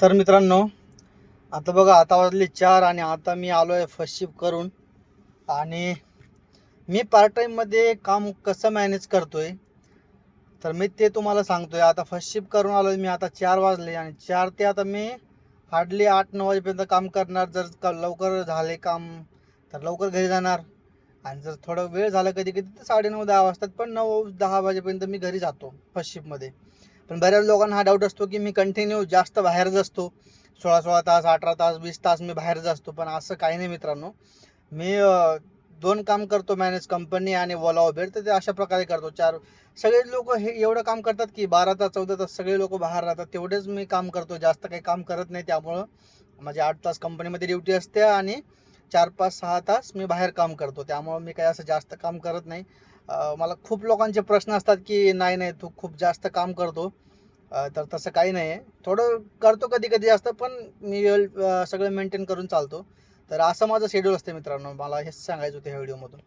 तर मित्रांनो, आता बघा, आता वाजले 4 आणि आता मी आलो आहे फर्स्ट शिफ्ट करून. आणि मी पार्ट टाईममध्ये काम कसं मॅनेज करतोय तर मी ते तुम्हाला सांगतोय. आता फर्स्ट शिफ्ट करून आलो मी, आता 4 वाजले आणि 4 ते आता मी हार्डली 8-9 वाजेपर्यंत काम करणार. जर लवकर झाले काम तर लवकर घरी जाणार, आणि जर थोडा वेळ झाला कधी कधी तर 9:30-10 वाजतात, पण 9-10 वाजेपर्यंत मी घरी जातो फर्स्ट शिफ्टमध्ये. पण बऱ्याच लोकांना हा डाऊट असतो की मी कंटिन्यू जास्त बाहेरच असतो, 16-16 तास, 18 तास, 20 तास मी बाहेरच असतो. पण असं काही नाही मित्रांनो. मी 2 काम करतो मॅनेज, कंपनी आणि ओला उबेर. तर ते अशा प्रकारे करतो. सगळे लोक हे एवढं काम करतात की 12 तास 14 तास सगळे लोक बाहेर राहतात, तेवढेच मी काम करतो, जास्त काही काम करत नाही. त्यामुळं माझे 8 तास कंपनीमध्ये ड्युटी असते आणि 4-5-6 तास मी बाहेर काम करतो. त्यामुळं मी काही असं जास्त काम करत नाही. मला खूप लोकांचे प्रश्न असतात की नाही नाही तू खूप जास्त काम करतो. तर तसं काही नाही आहे, थोडं करतो कधी कधी जास्त, पण मी सगळं मेंटेन करून चालतो. तर असं माझं शेड्यूल असते मित्रांनो. मला हेच सांगायचं होतं ह्या व्हिडिओमधून.